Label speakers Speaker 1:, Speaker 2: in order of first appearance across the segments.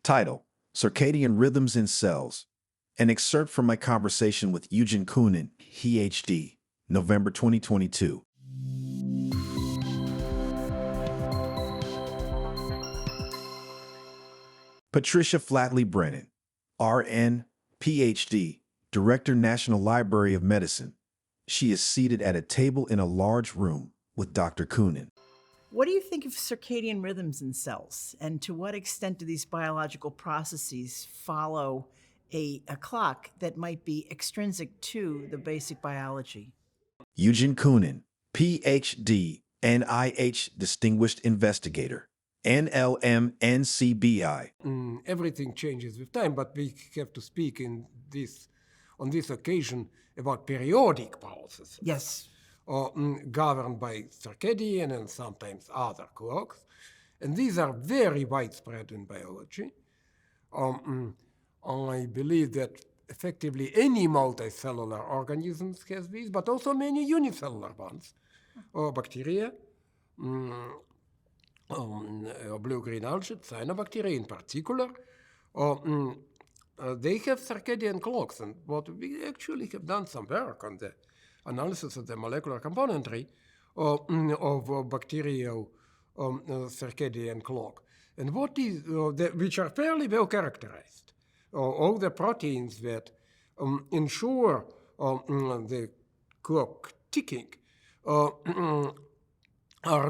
Speaker 1: Title: Circadian Rhythms in Cells. An excerpt from my conversation with Eugene Koonin, PhD, November 2022. Patricia Flatley Brennan, RN, PhD, Director, National Library of Medicine. She is seated at a table in a large room with Dr. Koonin.
Speaker 2: What do you think of circadian rhythms in cells? And to what extent do these biological processes follow a clock that might be extrinsic to the basic biology?
Speaker 1: Eugene Koonin, PhD, NIH Distinguished Investigator, NLM NCBI.
Speaker 3: Everything changes with time, but we have to speak on this occasion about periodic processes.
Speaker 2: Yes.
Speaker 3: Governed by circadian and sometimes other clocks. And these are very widespread in biology. I believe that effectively any multicellular organisms has these, but also many unicellular ones. Bacteria, blue-green algae, cyanobacteria in particular, they have circadian clocks. And what we actually have done some work on the analysis of the molecular componentry of bacterial circadian clock. And what is, which are fairly well characterized. All the proteins that ensure the clock ticking are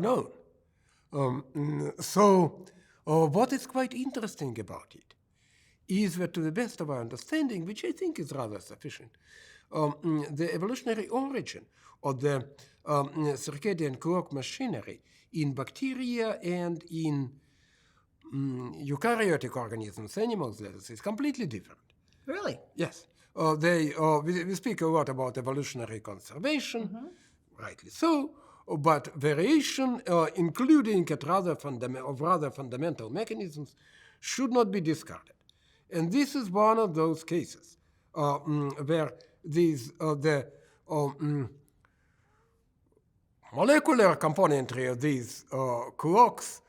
Speaker 3: known. So what is quite interesting about it is that, to the best of our understanding, which I think is rather sufficient, the evolutionary origin of the circadian clock machinery in bacteria and in eukaryotic organisms, animals, that is completely different.
Speaker 2: Really?
Speaker 3: Yes. We speak a lot about evolutionary conservation, rightly so, but variation, including at rather fundamental mechanisms, should not be discarded. And this is one of those cases where the molecular componentry of these clocks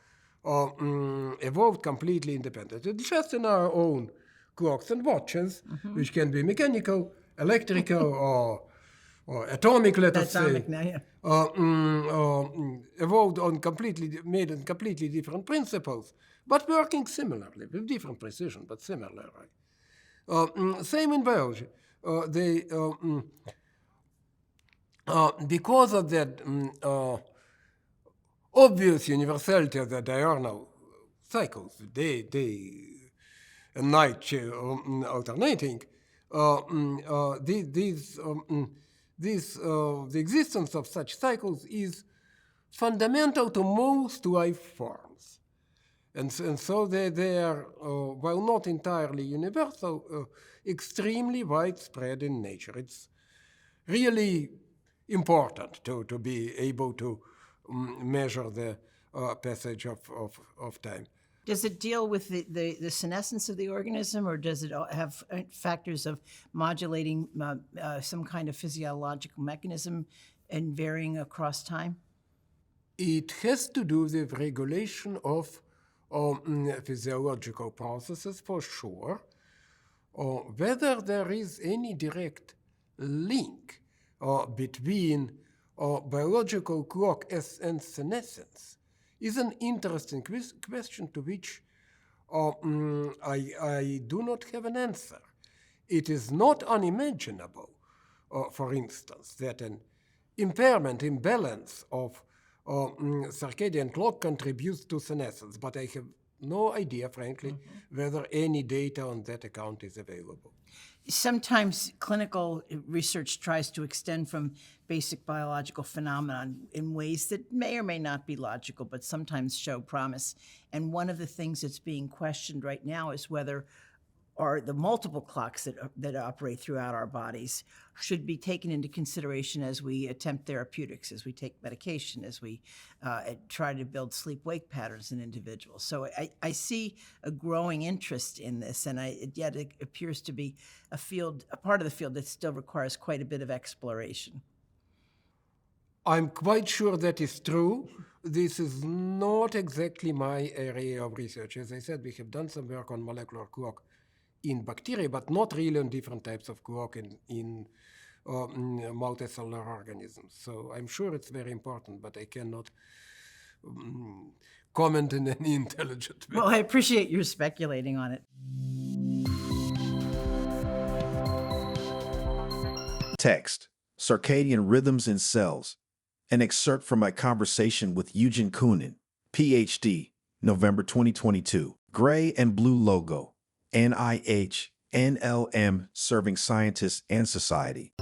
Speaker 3: evolved completely independently, just in our own clocks and watches, which can be mechanical, electrical, or atomic, let us say, evolved made on completely different principles, but working similarly, with different precision, but similarly. Same in biology. Because of that obvious universality of the diurnal cycles, day and night alternating, the existence of such cycles is fundamental to most life forms. And so they are, while not entirely universal, extremely widespread in nature. It's really important to be able to measure the passage of time.
Speaker 2: Does it deal with the senescence of the organism, or does it have factors of modulating some kind of physiological mechanism and varying across time?
Speaker 3: It has to do with regulation of physiological processes, for sure. Whether there is any direct link between biological clock and senescence is an interesting question to which I do not have an answer. It is not unimaginable, for instance, that an imbalance of circadian clock contributes to senescence, but I have no idea, frankly, whether any data on that account is available.
Speaker 2: Sometimes clinical research tries to extend from basic biological phenomenon in ways that may or may not be logical, but sometimes show promise. And one of the things that's being questioned right now is whether the multiple clocks that operate throughout our bodies should be taken into consideration as we attempt therapeutics, as we take medication, as we try to build sleep-wake patterns in individuals. So I see a growing interest in this, and yet it appears to be a part of the field that still requires quite a bit of exploration.
Speaker 3: I'm quite sure that is true, This is not exactly my area of research. As I said, we have done some work on molecular clock in bacteria, but not really on different types of clock in multicellular organisms. So I'm sure it's very important, but I cannot comment in any intelligent way.
Speaker 2: Well, I appreciate your speculating on it.
Speaker 1: Text: Circadian Rhythms in Cells. An excerpt from my conversation with Eugene Koonin, PhD, November 2022. Gray and blue logo. NIH, NLM, serving scientists and society.